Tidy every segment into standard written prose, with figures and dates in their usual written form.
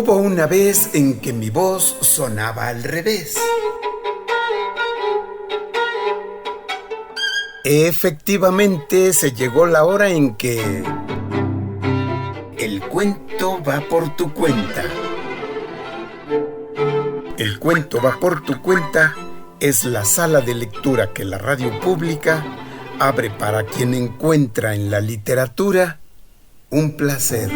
Hubo una vez en que mi voz sonaba al revés. Efectivamente, se llegó la hora en que el cuento va por tu cuenta. El cuento va por tu cuenta es la sala de lectura que la radio pública abre para quien encuentra en la literatura un placer.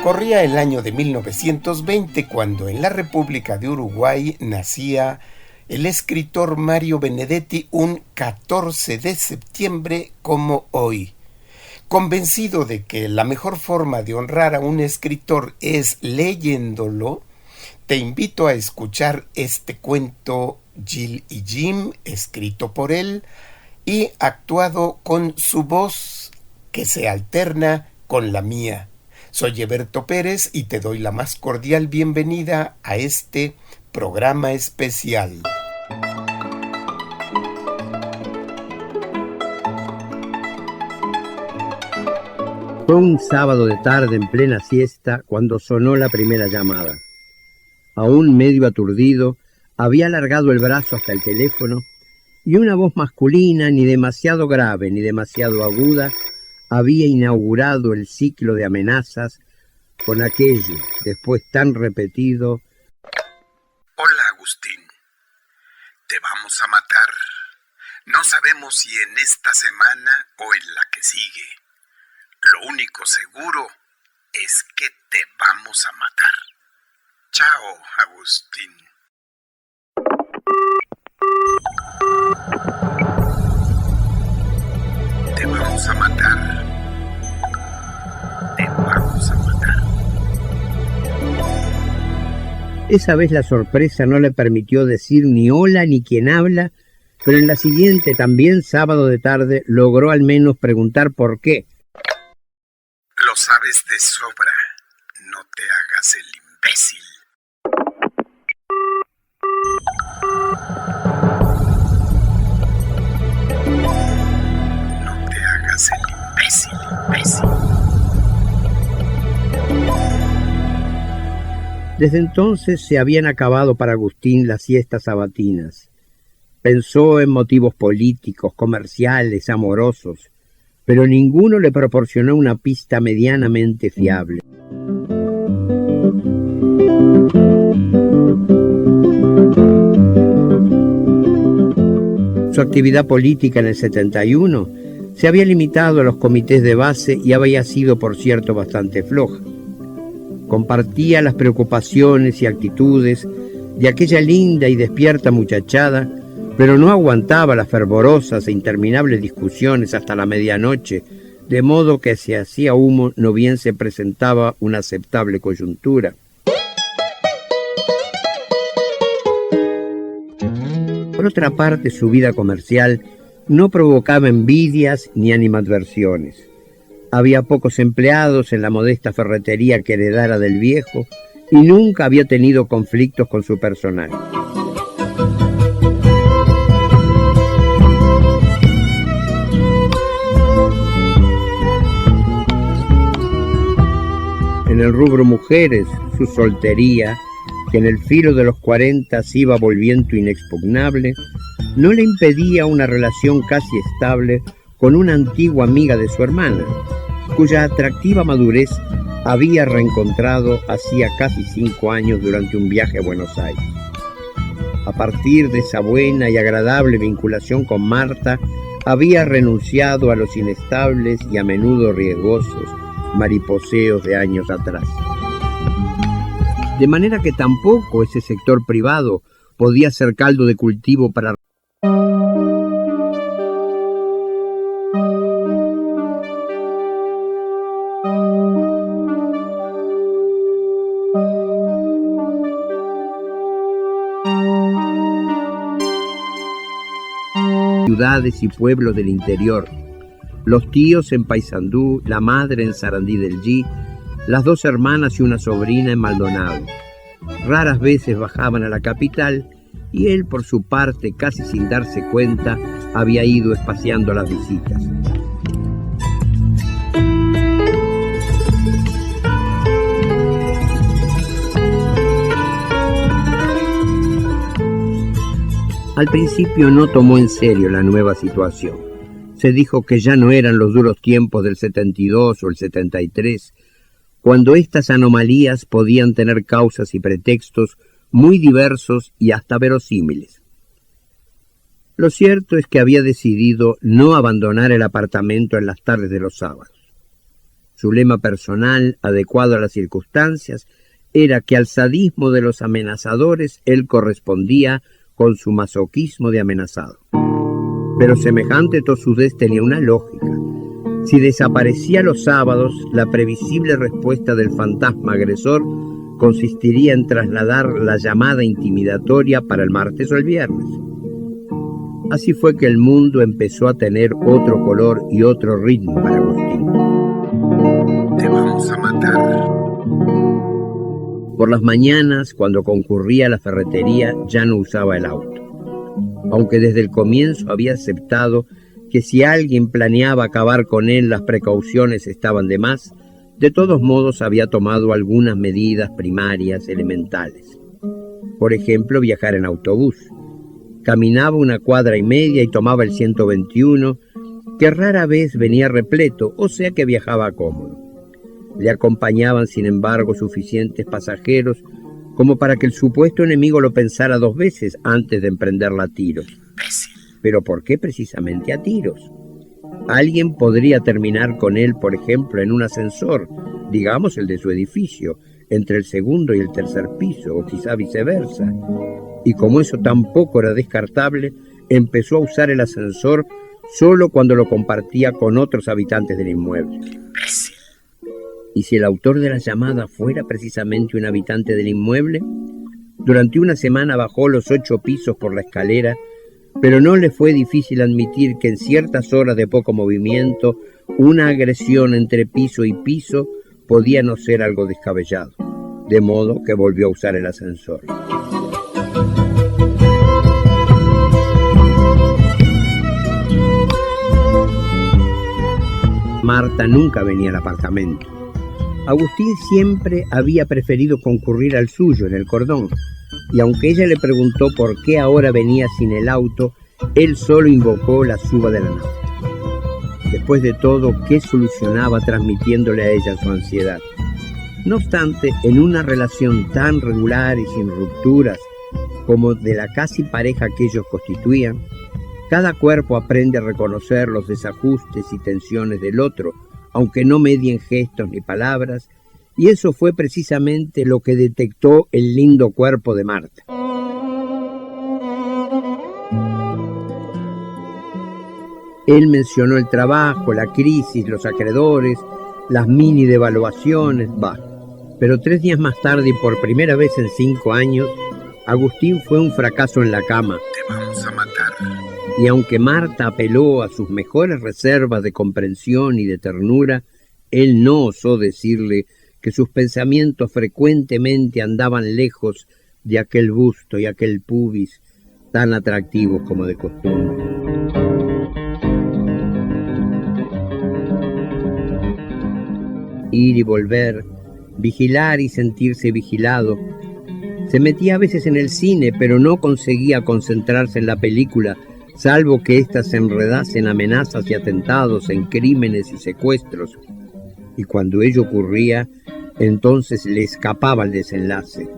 Corría el año de 1920 cuando en la República de Uruguay nacía el escritor Mario Benedetti un 14 de septiembre como hoy. Convencido de que la mejor forma de honrar a un escritor es leyéndolo, te invito a escuchar este cuento Jill y Jim, escrito por él y actuado con su voz que se alterna con la mía. Soy Eberto Pérez y te doy la más cordial bienvenida a este programa especial. Fue un sábado de tarde en plena siesta cuando sonó la primera llamada. Aún medio aturdido, había alargado el brazo hasta el teléfono y una voz masculina, ni demasiado grave ni demasiado aguda, había inaugurado el ciclo de amenazas con aquello, después tan repetido: Hola, Agustín. Te vamos a matar. No sabemos si en esta semana o en la que sigue. Lo único seguro es que te vamos a matar. Chao, Agustín. Te vamos a matar. Te vamos a matar. Esa vez la sorpresa no le permitió decir ni hola ni quién habla, pero en la siguiente, también sábado de tarde, logró al menos preguntar por qué. Lo sabes de sobra. No te hagas el imbécil. No te hagas el imbécil. Desde entonces se habían acabado para Agustín las siestas sabatinas. Pensó en motivos políticos, comerciales, amorosos, pero ninguno le proporcionó una pista medianamente fiable. Su actividad política en el 71 se había limitado a los comités de base y había sido, por cierto, bastante floja. Compartía las preocupaciones y actitudes de aquella linda y despierta muchachada, pero no aguantaba las fervorosas e interminables discusiones hasta la medianoche, de modo que si hacía humo no bien se presentaba una aceptable coyuntura. Por otra parte, su vida comercial no provocaba envidias ni animadversiones. Había pocos empleados en la modesta ferretería que heredara del viejo y nunca había tenido conflictos con su personal. En el rubro mujeres, su soltería, que en el filo de los 40 se iba volviendo inexpugnable, no le impedía una relación casi estable con una antigua amiga de su hermana, cuya atractiva madurez había reencontrado hacía casi 5 años durante un viaje a Buenos Aires. A partir de esa buena y agradable vinculación con Marta, había renunciado a los inestables y a menudo riesgosos mariposeos de años atrás. De manera que tampoco ese sector privado podía ser caldo de cultivo para ciudades y pueblos del interior. Los tíos en Paysandú, la madre en Sarandí del Gí, las 2 hermanas y una sobrina en Maldonado. Raras veces bajaban a la capital y él, por su parte, casi sin darse cuenta, había ido espaciando las visitas. Al principio no tomó en serio la nueva situación. Se dijo que ya no eran los duros tiempos del 72 o el 73, cuando estas anomalías podían tener causas y pretextos muy diversos y hasta verosímiles. Lo cierto es que había decidido no abandonar el apartamento en las tardes de los sábados. Su lema personal, adecuado a las circunstancias, era que al sadismo de los amenazadores él correspondía con su masoquismo de amenazado. Pero semejante tosudez tenía una lógica. Si desaparecía los sábados, la previsible respuesta del fantasma agresor consistiría en trasladar la llamada intimidatoria para el martes o el viernes. Así fue que el mundo empezó a tener otro color y otro ritmo para Agustín. Te vamos a matar. Por las mañanas, cuando concurría a la ferretería, ya no usaba el auto. Aunque desde el comienzo había aceptado que si alguien planeaba acabar con él, las precauciones estaban de más, de todos modos había tomado algunas medidas primarias elementales. Por ejemplo, viajar en autobús. Caminaba 1,5 cuadras y tomaba el 121, que rara vez venía repleto, o sea que viajaba cómodo. Le acompañaban, sin embargo, suficientes pasajeros como para que el supuesto enemigo lo pensara 2 veces antes de emprenderla a tiros. ¿Pero por qué precisamente a tiros? Alguien podría terminar con él, por ejemplo, en un ascensor, digamos el de su edificio, entre el 2º y el 3er piso, o quizá viceversa. Y como eso tampoco era descartable, empezó a usar el ascensor solo cuando lo compartía con otros habitantes del inmueble. ¿Y si el autor de la llamada fuera precisamente un habitante del inmueble? Durante una semana bajó los 8 pisos por la escalera, pero no le fue difícil admitir que en ciertas horas de poco movimiento, una agresión entre piso y piso podía no ser algo descabellado, de modo que volvió a usar el ascensor. Marta nunca venía al apartamento. Agustín siempre había preferido concurrir al suyo en el Cordón, y aunque ella le preguntó por qué ahora venía sin el auto, él solo invocó la suba de la nafta. Después de todo, ¿qué solucionaba transmitiéndole a ella su ansiedad? No obstante, en una relación tan regular y sin rupturas como de la casi pareja que ellos constituían, cada cuerpo aprende a reconocer los desajustes y tensiones del otro, aunque no medien gestos ni palabras, y eso fue precisamente lo que detectó el lindo cuerpo de Marta. Él mencionó el trabajo, la crisis, los acreedores, las mini devaluaciones, pero 3 días más tarde y por primera vez en 5 años, Agustín fue un fracaso en la cama. Te vamos a matar. Y aunque Marta apeló a sus mejores reservas de comprensión y de ternura, él no osó decirle que sus pensamientos frecuentemente andaban lejos de aquel busto y aquel pubis tan atractivos como de costumbre. Ir y volver, vigilar y sentirse vigilado. Se metía a veces en el cine, pero no conseguía concentrarse en la película, salvo que éstas se enredase en amenazas y atentados, en crímenes y secuestros. Y cuando ello ocurría, entonces le escapaba el desenlace.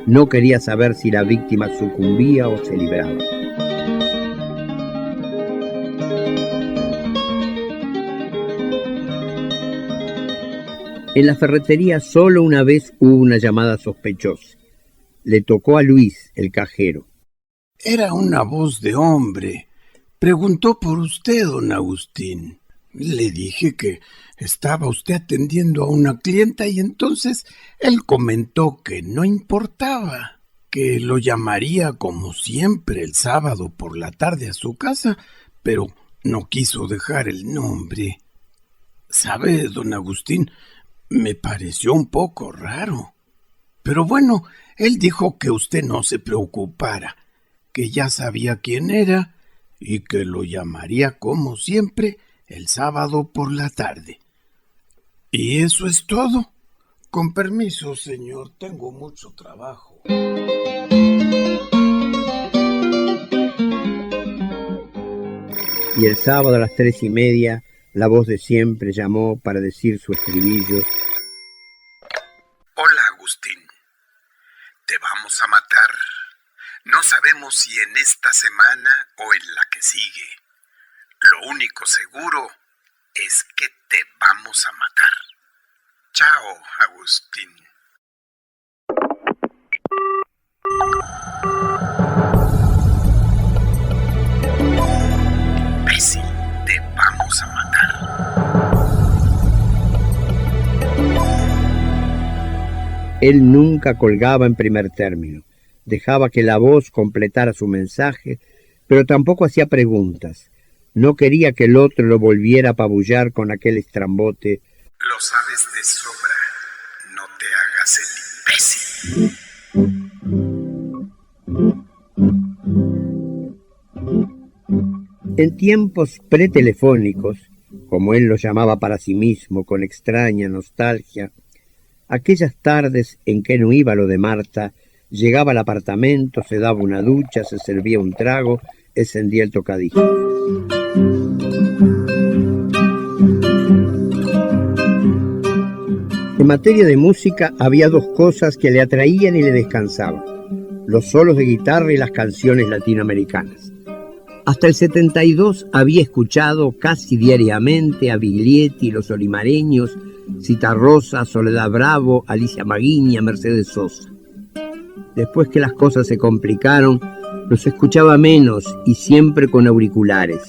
No quería saber si la víctima sucumbía o se libraba. En la ferretería solo una vez hubo una llamada sospechosa. Le tocó a Luis, el cajero. Era una voz de hombre. Preguntó por usted, don Agustín. Le dije que estaba usted atendiendo a una clienta y entonces él comentó que no importaba, que lo llamaría como siempre el sábado por la tarde a su casa, pero no quiso dejar el nombre. ¿Sabe, don Agustín? Me pareció un poco raro. Pero bueno, él dijo que usted no se preocupara, que ya sabía quién era y que lo llamaría como siempre el sábado por la tarde. Y eso es todo. Con permiso, señor, tengo mucho trabajo. Y el sábado a las 3:30, la voz de siempre llamó para decir su estribillo. Hola, Agustín. Te vamos a matar. No sabemos si en esta semana o en la que sigue. Lo único seguro es que te vamos a matar. Chao, Agustín. Imbécil, te vamos a matar. Él nunca colgaba en primer término. Dejaba que la voz completara su mensaje, pero tampoco hacía preguntas. No quería que el otro lo volviera a apabullar con aquel estrambote. Lo sabes de sobra. No te hagas el imbécil. En tiempos pretelefónicos, como él lo llamaba para sí mismo con extraña nostalgia, aquellas tardes en que no iba lo de Marta, llegaba al apartamento, se daba una ducha, se servía un trago, encendía el tocadiscos. En materia de música había dos cosas que le atraían y le descansaban: los solos de guitarra y las canciones latinoamericanas. Hasta el 72 había escuchado casi diariamente a Biglietti, Los Olimareños, Citarrosa, Soledad Bravo, Alicia Maguiña, Mercedes Sosa. Después que las cosas se complicaron, los escuchaba menos y siempre con auriculares.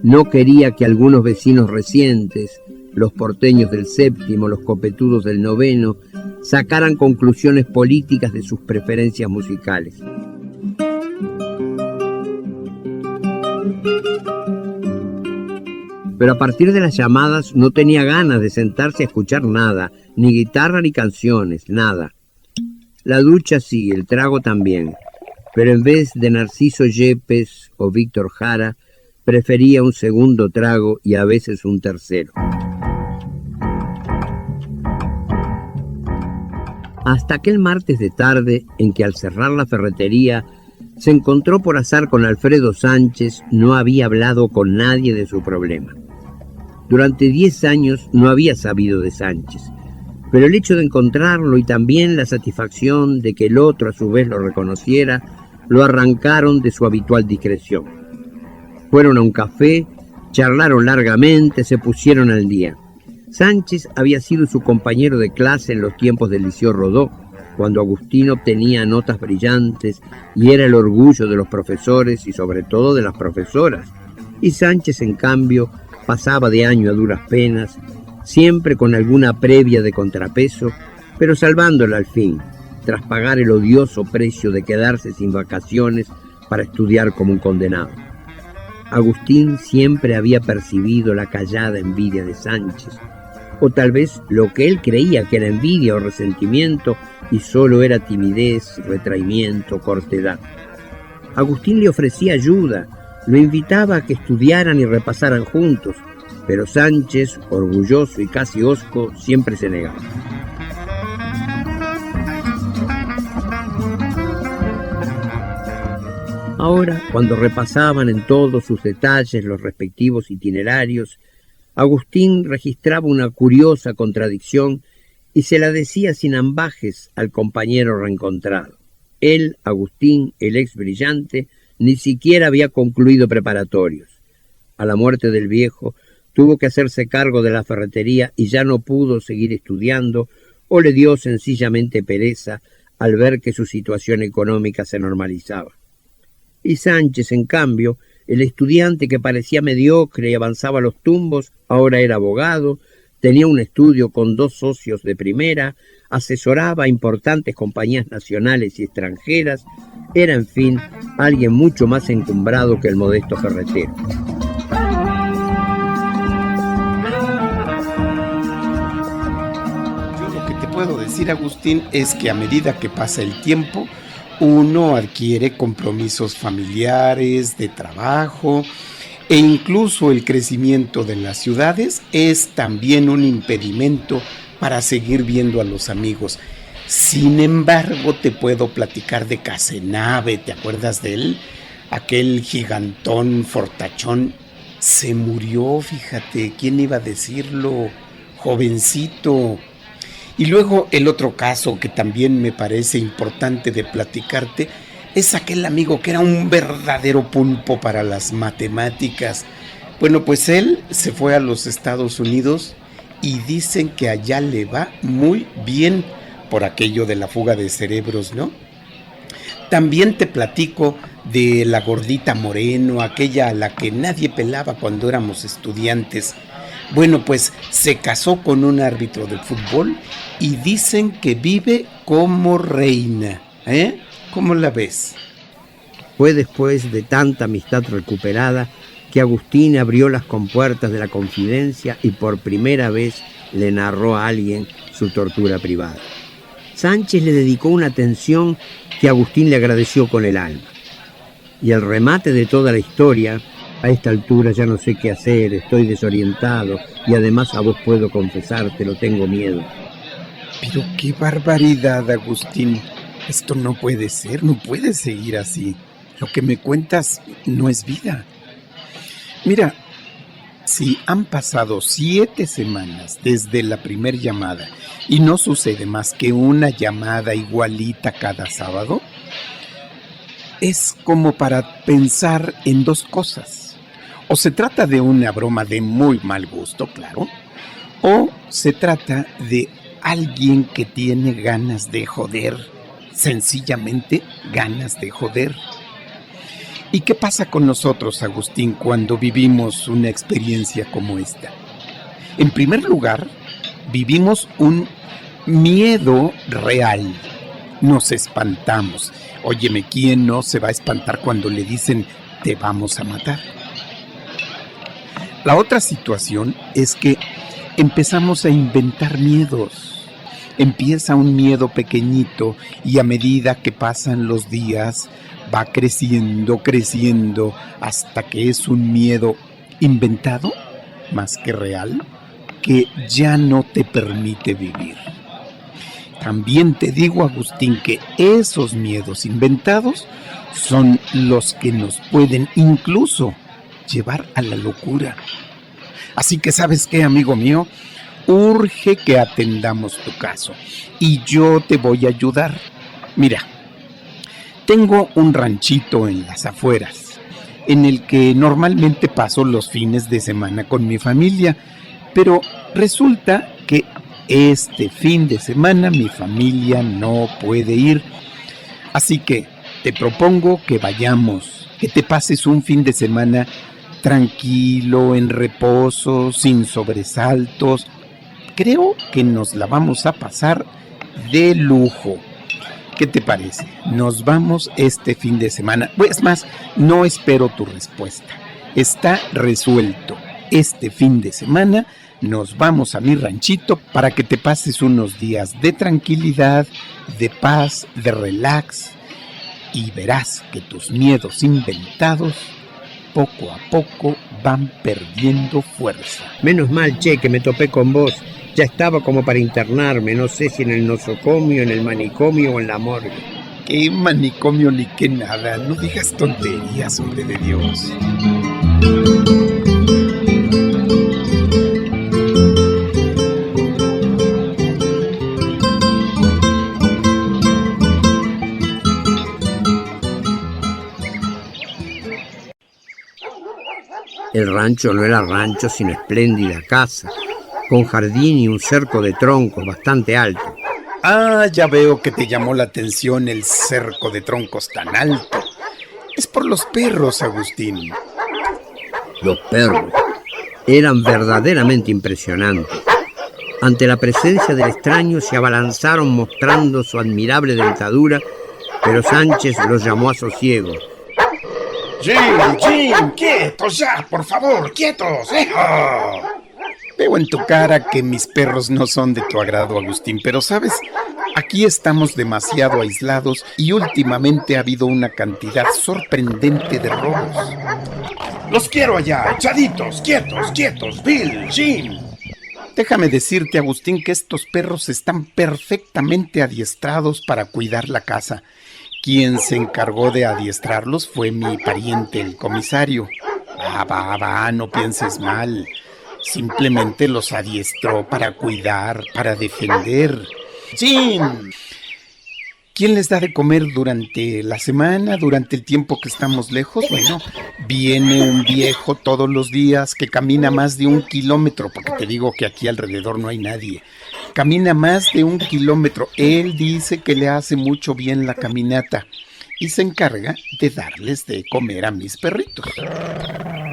No quería que algunos vecinos recientes, los porteños del séptimo, los copetudos del noveno, sacaran conclusiones políticas de sus preferencias musicales. Pero a partir de las llamadas no tenía ganas de sentarse a escuchar nada, ni guitarra ni canciones, nada. La ducha sí, el trago también, pero en vez de Narciso Yepes o Víctor Jara, prefería un segundo trago y a veces un tercero. Hasta aquel martes de tarde en que al cerrar la ferretería se encontró por azar con Alfredo Sánchez, no había hablado con nadie de su problema. Durante 10 años no había sabido de Sánchez, pero el hecho de encontrarlo y también la satisfacción de que el otro a su vez lo reconociera, lo arrancaron de su habitual discreción. Fueron a un café, charlaron largamente, se pusieron al día. Sánchez había sido su compañero de clase en los tiempos del Liceo Rodó, cuando Agustín obtenía notas brillantes y era el orgullo de los profesores y sobre todo de las profesoras. Y Sánchez, en cambio, pasaba de año a duras penas, siempre con alguna previa de contrapeso, pero salvándola al fin, tras pagar el odioso precio de quedarse sin vacaciones para estudiar como un condenado. Agustín siempre había percibido la callada envidia de Sánchez, o tal vez lo que él creía que era envidia o resentimiento y solo era timidez, retraimiento, cortedad. Agustín le ofrecía ayuda, lo invitaba a que estudiaran y repasaran juntos, pero Sánchez, orgulloso y casi hosco, siempre se negaba. Ahora, cuando repasaban en todos sus detalles los respectivos itinerarios, Agustín registraba una curiosa contradicción y se la decía sin ambajes al compañero reencontrado. Él, Agustín, el ex brillante, ni siquiera había concluido preparatorios. A la muerte del viejo, tuvo que hacerse cargo de la ferretería y ya no pudo seguir estudiando, o le dio sencillamente pereza al ver que su situación económica se normalizaba. Y Sánchez, en cambio, el estudiante que parecía mediocre y avanzaba los tumbos, ahora era abogado, tenía un estudio con 2 socios de primera, asesoraba a importantes compañías nacionales y extranjeras, era, en fin, alguien mucho más encumbrado que el modesto ferretero. Yo lo que te puedo decir, Agustín, es que a medida que pasa el tiempo, uno adquiere compromisos familiares, de trabajo, e incluso el crecimiento de las ciudades es también un impedimento para seguir viendo a los amigos. Sin embargo, te puedo platicar de Casenave, ¿te acuerdas de él? Aquel gigantón fortachón se murió, fíjate, ¿quién iba a decirlo? Jovencito. Y luego el otro caso que también me parece importante de platicarte es aquel amigo que era un verdadero pulpo para las matemáticas. Bueno, pues él se fue a los Estados Unidos y dicen que allá le va muy bien por aquello de la fuga de cerebros, ¿no? También te platico de la gordita Moreno, aquella a la que nadie pelaba cuando éramos estudiantes. Bueno, pues se casó con un árbitro de fútbol y dicen que vive como reina, ¿eh? ¿Cómo la ves? Fue después de tanta amistad recuperada que Agustín abrió las compuertas de la confidencia y por primera vez le narró a alguien su tortura privada. Sánchez le dedicó una atención que Agustín le agradeció con el alma. Y el remate de toda la historia: a esta altura ya no sé qué hacer, estoy desorientado y además a vos puedo confesártelo, tengo miedo. Pero qué barbaridad, Agustín. Esto no puede ser, no puede seguir así. Lo que me cuentas no es vida. Mira, si han pasado 7 semanas desde la primer llamada y no sucede más que una llamada igualita cada sábado, es como para pensar en dos cosas. O se trata de una broma de muy mal gusto, claro, o se trata de alguien que tiene ganas de joder, sencillamente ganas de joder. ¿Y qué pasa con nosotros, Agustín, cuando vivimos una experiencia como esta? En primer lugar, vivimos un miedo real. Nos espantamos. Óyeme, ¿quién no se va a espantar cuando le dicen te vamos a matar? La otra situación es que empezamos a inventar miedos. Empieza un miedo pequeñito y a medida que pasan los días va creciendo hasta que es un miedo inventado más que real que ya no te permite vivir. También te digo, Agustín, que esos miedos inventados son los que nos pueden incluso llevar a la locura. Así que, ¿sabes qué, amigo mío? Urge que atendamos tu caso y yo te voy a ayudar. Mira, tengo un ranchito en las afueras, en el que normalmente paso los fines de semana con mi familia, pero resulta que este fin de semana mi familia no puede ir. Así que te propongo que vayamos, que te pases un fin de semana tranquilo, en reposo, sin sobresaltos. Creo que nos la vamos a pasar de lujo. ¿Qué te parece? Nos vamos este fin de semana. Pues más, no espero tu respuesta. Está resuelto. Este fin de semana nos vamos a mi ranchito para que te pases unos días de tranquilidad, de paz, de relax, y verás que tus miedos inventados poco a poco van perdiendo fuerza. Menos mal, che, que me topé con vos. Ya estaba como para internarme, no sé si en el nosocomio, en el manicomio o en la morgue. ¿Qué manicomio ni qué nada? No digas tonterías, hombre de Dios. El rancho no era rancho, sino espléndida casa, con jardín y un cerco de troncos bastante alto. Ah, ya veo que te llamó la atención el cerco de troncos tan alto. Es por los perros, Agustín. Los perros eran verdaderamente impresionantes. Ante la presencia del extraño se abalanzaron mostrando su admirable dentadura, pero Sánchez los llamó a sosiego. Jim, quietos ya, por favor, quietos. Veo en tu cara que mis perros no son de tu agrado, Agustín, pero ¿sabes? Aquí estamos demasiado aislados y últimamente ha habido una cantidad sorprendente de robos. Los quiero allá, echaditos, quietos, Bill, Jim. Déjame decirte, Agustín, que estos perros están perfectamente adiestrados para cuidar la casa. Quien se encargó de adiestrarlos fue mi pariente, el comisario. Va, no pienses mal. Simplemente los adiestró para cuidar, para defender. ¡Jim! ¿Quién les da de comer durante la semana, durante el tiempo que estamos lejos? Bueno, viene un viejo todos los días que camina más de 1 kilómetro, porque te digo que aquí alrededor no hay nadie. Camina más de 1 kilómetro. Él dice que le hace mucho bien la caminata y se encarga de darles de comer a mis perritos.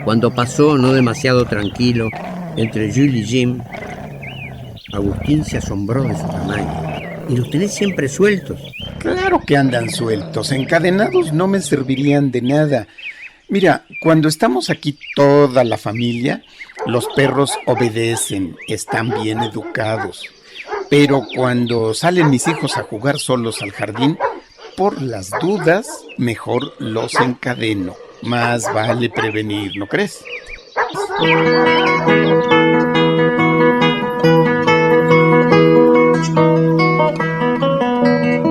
Cuando pasó, no demasiado tranquilo, entre Jules y Jim, Agustín se asombró de su tamaño. ¿Y los tenés siempre sueltos? Claro que andan sueltos, encadenados no me servirían de nada. Mira, cuando estamos aquí toda la familia, los perros obedecen, están bien educados. Pero cuando salen mis hijos a jugar solos al jardín, por las dudas, mejor los encadeno. Más vale prevenir, ¿no crees?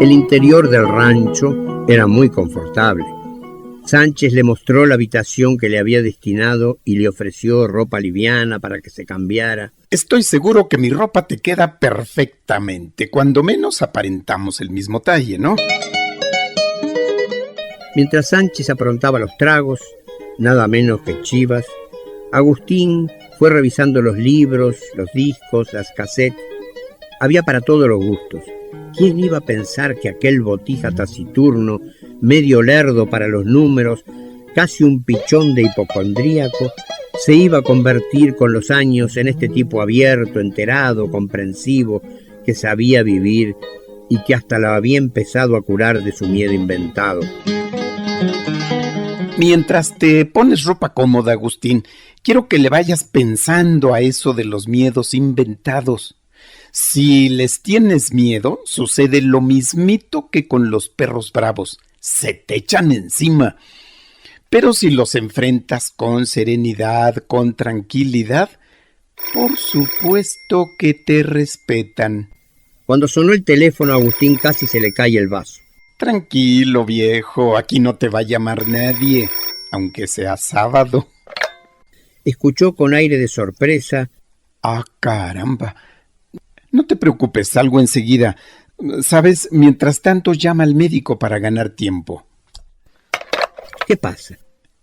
El interior del rancho era muy confortable. Sánchez le mostró la habitación que le había destinado y le ofreció ropa liviana para que se cambiara. Estoy seguro que mi ropa te queda perfectamente. Cuando menos aparentamos el mismo talle, ¿no? Mientras Sánchez aprontaba los tragos, nada menos que chivas, Agustín fue revisando los libros, los discos, las cassettes. Había para todos los gustos. ¿Quién iba a pensar que aquel botija taciturno, medio lerdo para los números, casi un pichón de hipocondríaco, se iba a convertir con los años en este tipo abierto, enterado, comprensivo, que sabía vivir y que hasta lo había empezado a curar de su miedo inventado? Mientras te pones ropa cómoda, Agustín, quiero que le vayas pensando a eso de los miedos inventados. Si les tienes miedo, sucede lo mismito que con los perros bravos. Se te echan encima. Pero si los enfrentas con serenidad, con tranquilidad, por supuesto que te respetan. Cuando sonó el teléfono, a Agustín casi se le cae el vaso. Tranquilo, viejo, aquí no te va a llamar nadie, aunque sea sábado. Escuchó con aire de sorpresa. ¡Ah, caramba! No te preocupes, salgo enseguida. Sabes, mientras tanto llama al médico para ganar tiempo. ¿Qué pasa?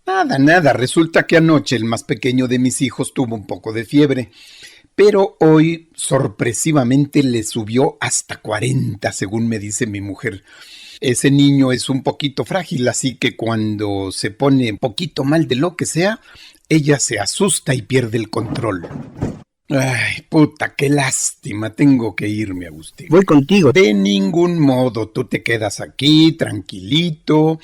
Nada. Resulta que anoche el más pequeño de mis hijos tuvo un poco de fiebre. Pero hoy, sorpresivamente, le subió hasta 40, según me dice mi mujer. Ese niño es un poquito frágil, así que cuando se pone un poquito mal de lo que sea, ella se asusta y pierde el control. Ay, puta, qué lástima, tengo que irme, Agustín. Voy contigo. De ningún modo, tú te quedas aquí, tranquilito,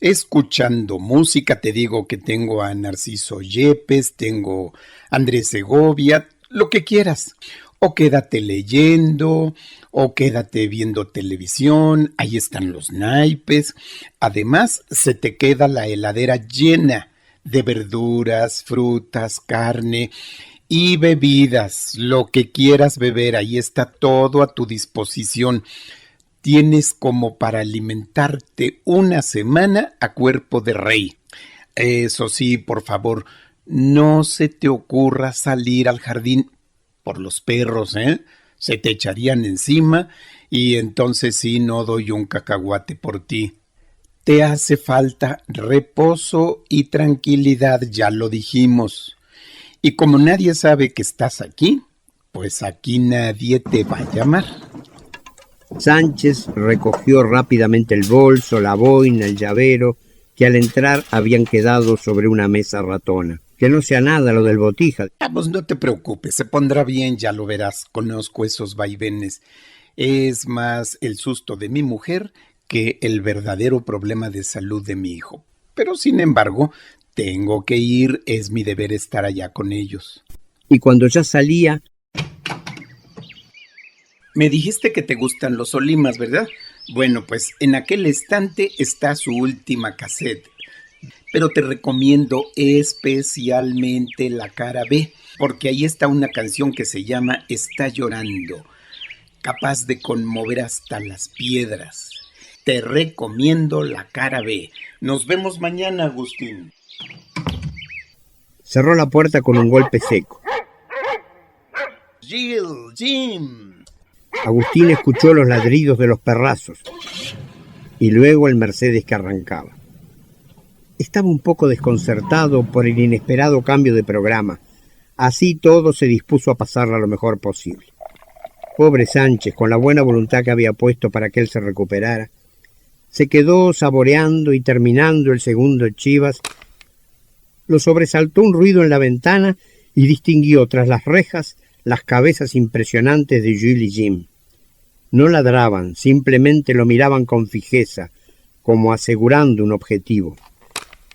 escuchando música. Te digo que tengo a Narciso Yepes, tengo a Andrés Segovia, lo que quieras. O quédate leyendo, o quédate viendo televisión, ahí están los naipes. Además, se te queda la heladera llena de verduras, frutas, carne y bebidas, lo que quieras beber, ahí está todo a tu disposición. Tienes como para alimentarte una semana a cuerpo de rey. Eso sí, por favor, no se te ocurra salir al jardín por los perros, se te echarían encima y entonces sí no doy un cacahuate por ti. Te hace falta reposo y tranquilidad, ya lo dijimos. Y como nadie sabe que estás aquí, pues aquí nadie te va a llamar. Sánchez recogió rápidamente el bolso, la boina, el llavero, que al entrar habían quedado sobre una mesa ratona. Que no sea nada lo del botija. Vamos, no te preocupes, se pondrá bien, ya lo verás, conozco esos vaivenes. Es más el susto de mi mujer que el verdadero problema de salud de mi hijo. Pero sin embargo, tengo que ir, es mi deber estar allá con ellos. Y cuando ya salía... Me dijiste que te gustan los Olimas, ¿verdad? Bueno, pues en aquel estante está su última cassette. Pero te recomiendo especialmente la cara B, porque ahí está una canción que se llama Está llorando, capaz de conmover hasta las piedras. Te recomiendo la cara B. Nos vemos mañana, Agustín. Cerró la puerta con un golpe seco. Jim. Agustín escuchó los ladridos de los perrazos y luego el Mercedes que arrancaba. Estaba un poco desconcertado por el inesperado cambio de programa. Así todo se dispuso a pasarla lo mejor posible. Pobre Sánchez, con la buena voluntad que había puesto para que él se recuperara, se quedó saboreando y terminando el segundo Chivas. Lo sobresaltó un ruido en la ventana y distinguió tras las rejas las cabezas impresionantes de Jules y Jim. No ladraban, simplemente lo miraban con fijeza, como asegurando un objetivo.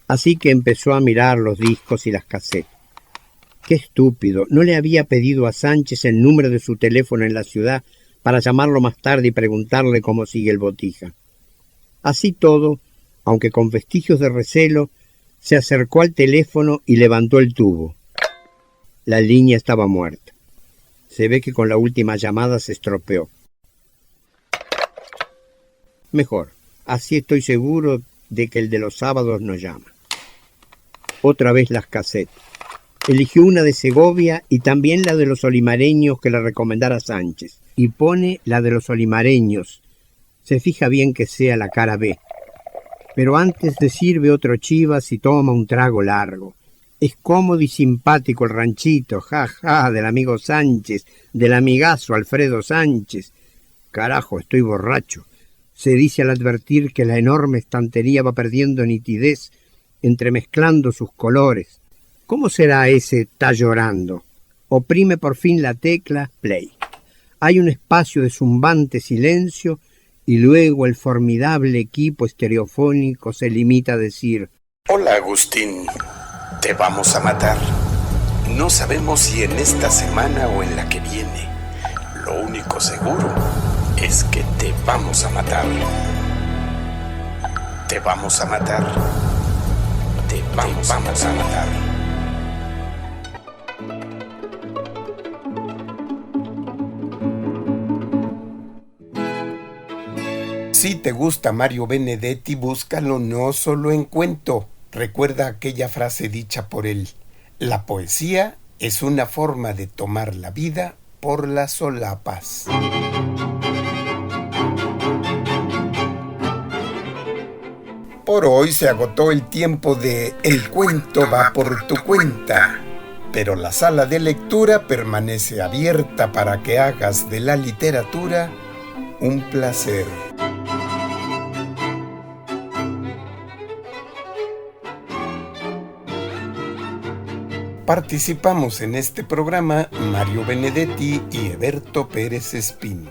Así que empezó a mirar los discos y las casetas. ¡Qué estúpido! No le había pedido a Sánchez el número de su teléfono en la ciudad para llamarlo más tarde y preguntarle cómo sigue el Botija. Así todo, aunque con vestigios de recelo, se acercó al teléfono y levantó el tubo. La línea estaba muerta. Se ve que con la última llamada se estropeó. Mejor, así estoy seguro de que el de los sábados no llama. Otra vez las casetas. Eligió una de Segovia y también la de los olimareños que le recomendara Sánchez. Y pone la de los olimareños. Se fija bien que sea la cara B. Pero antes le sirve otro Chivas y toma un trago largo. Es cómodo y simpático el ranchito, del amigo Sánchez, del amigazo Alfredo Sánchez. Carajo, estoy borracho, se dice al advertir que la enorme estantería va perdiendo nitidez, entremezclando sus colores. ¿Cómo será ese "Está llorando"? Oprime por fin la tecla play. Hay un espacio de zumbante silencio y luego el formidable equipo estereofónico se limita a decir: Hola, Agustín. Te vamos a matar. No sabemos si en esta semana o en la que viene. Lo único seguro es que te vamos a matar. Te vamos a matar. Te vamos a matar. Si te gusta Mario Benedetti, búscalo no solo en cuento. Recuerda aquella frase dicha por él: la poesía es una forma de tomar la vida por las solapas. Por hoy se agotó el tiempo de El cuento va por tu cuenta, pero la sala de lectura permanece abierta para que hagas de la literatura un placer. Participamos en este programa Mario Benedetti y Eberto Pérez Espín.